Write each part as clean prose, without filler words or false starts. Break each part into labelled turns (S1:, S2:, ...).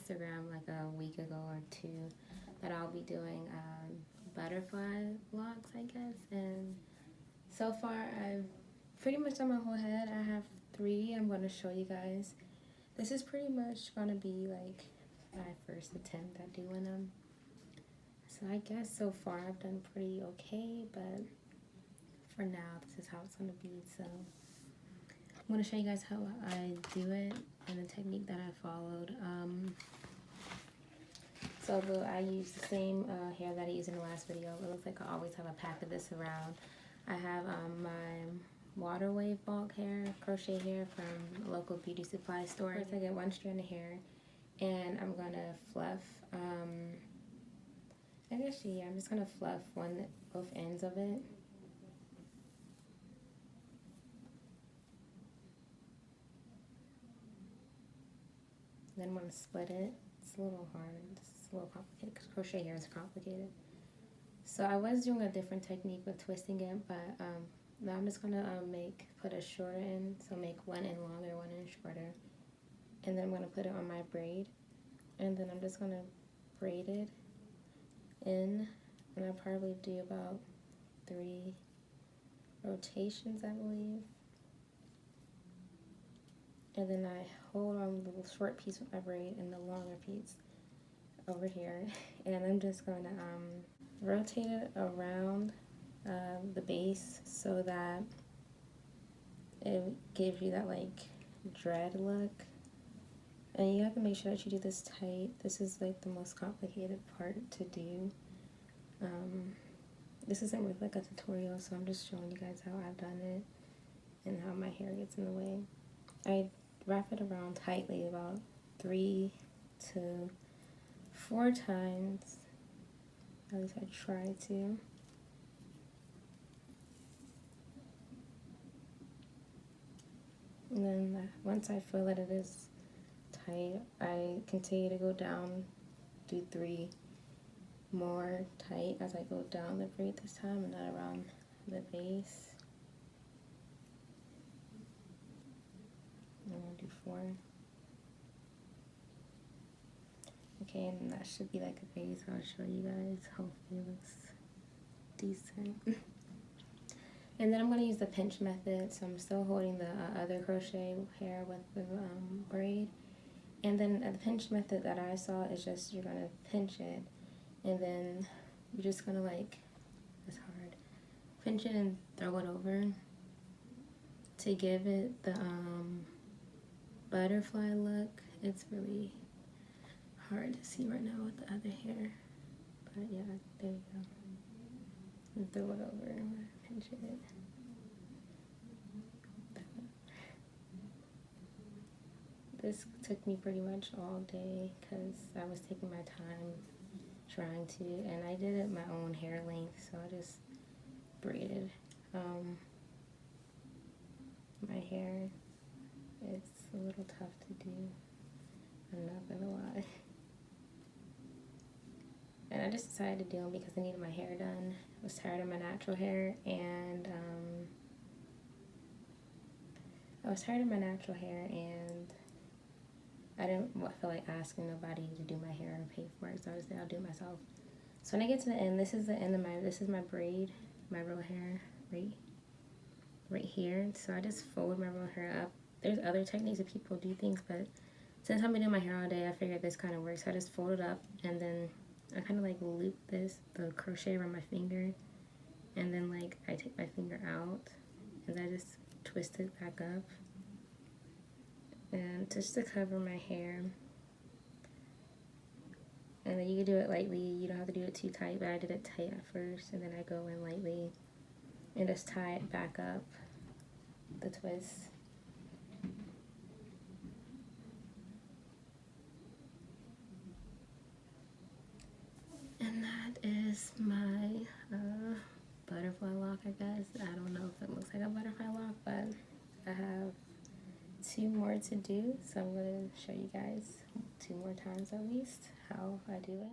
S1: Instagram like a week ago or two that I'll be doing butterfly locks, I guess. And so far, I've pretty much done my whole head. I have 3 I'm going to show you guys. This is pretty much going to be like my first attempt at doing them. So I guess so far I've done pretty okay, but for now, this is how it's going to be. So I'm going to show you guys how I do it and the technique that I followed. I use the same hair that I used in the last video. It looks like I always have a pack of this around. I have my water wave bulk hair, crochet hair from a local beauty supply store. First I get 1 strand of hair and I'm going to fluff. I'm just going to fluff both ends of it. Then I'm going to split it. It's a little hard. It's a little complicated because crochet hair is complicated. So I was doing a different technique with twisting it, but now I'm just going to put a shorter end. So make 1 end longer, 1 end shorter. And then I'm going to put it on my braid. And then I'm just going to braid it in. And I'll probably do about 3 rotations, I believe. And then I hold on the little short piece with my braid and the longer piece over here. And I'm just going to rotate it around the base so that it gives you that like dread look. And you have to make sure that you do this tight. This is like the most complicated part to do. This isn't really like a tutorial, so I'm just showing you guys how I've done it and how my hair gets in the way. I wrap it around tightly about 3 to 4 times. At least I try to. And then once I feel that it is tight, I continue to go down, do 3 more tight as I go down the braid this time and not around the base. I'm going to do 4. Okay, and that should be like a base. I'll show you guys. Hopefully it looks decent. And then I'm going to use the pinch method. So I'm still holding the other crochet hair with the braid. And then the pinch method that I saw is just you're going to pinch it. And then you're just going to it's hard, pinch it and throw it over to give it the butterfly look. It's really hard to see right now with the other hair, but yeah, there you go. And throw it over and pinch it. This took me pretty much all day because I was taking my time trying to, and I did it my own hair length, so I just braided my hair. It's a little tough to do, I'm not gonna lie. And I just decided to do them because I needed my hair done. I was tired of my natural hair, and I didn't feel like asking nobody to do my hair and pay for it, so I just said I'll do it myself. So when I get to the end, this is the end of my braid, my real hair right here. So I just fold my real hair up. There's other techniques that people do things, but since I've been doing my hair all day, I figured this kind of works. So I just fold it up, and then I kind of like loop the crochet around my finger, and then like I take my finger out, and I just twist it back up. And just to cover my hair. And then you can do it lightly. You don't have to do it too tight, but I did it tight at first, and then I go in lightly and just tie it back up, the twist. And that is my butterfly lock, I guess. I don't know if it looks like a butterfly lock, but I have 2 more to do, so I'm going to show you guys 2 more times at least how I do it.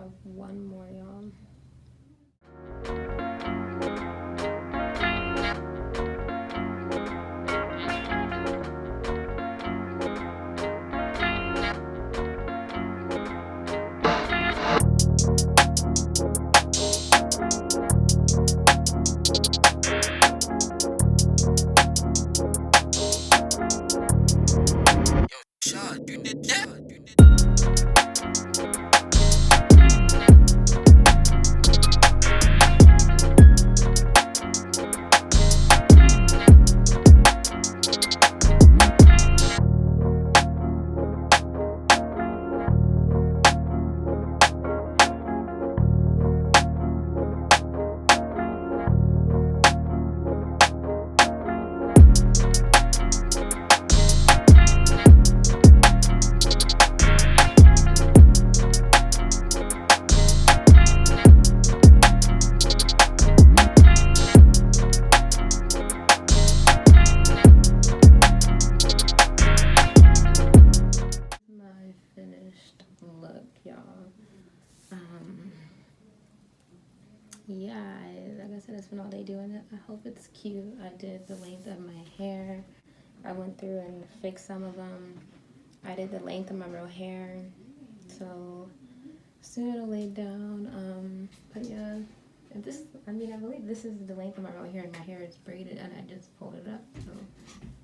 S1: have one more, y'all. Look, y'all. Yeah, like I said, I spent all day doing it. I hope it's cute. I did the length of my hair. I went through and fixed some of them. I did the length of my real hair. So soon it'll lay down. But yeah, if this, I believe this is the length of my real hair, and my hair is braided, and I just pulled it up so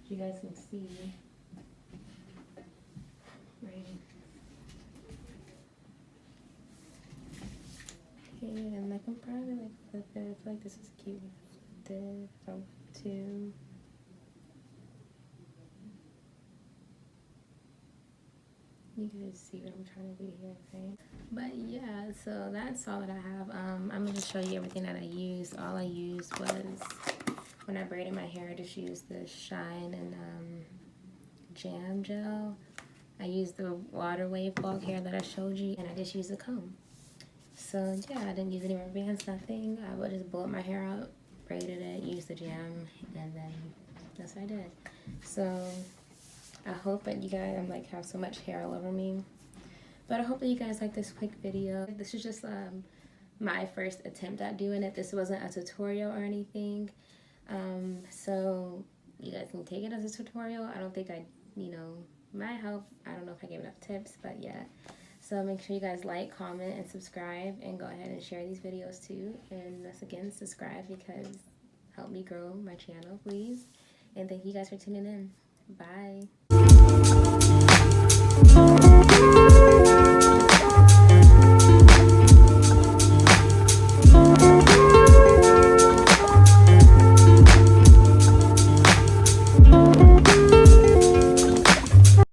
S1: you guys can see. Right. And I can probably like flip it. I feel like this is cute. This too. You guys see what I'm trying to do here, right? But yeah, so that's all that I have. I'm gonna just show you everything that I used. All I used was, when I braided my hair, I just used the Shine and Jam Gel. I used the water wave bulk hair that I showed you, and I just used a comb. So yeah, I didn't use any rubber bands, nothing. I would just blow my hair out, braided it, used the jam, and then that's what I did. So I hope that you guys, I'm like have so much hair all over me, but I hope that you guys like this quick video. This is just my first attempt at doing it. This wasn't a tutorial or anything, so you guys can take it as a tutorial. I don't think I, might help. I don't know if I gave enough tips, but yeah. So make sure you guys like, comment, and subscribe, and go ahead and share these videos too. And once again, subscribe, because help me grow my channel, please. And thank you guys for tuning in. Bye.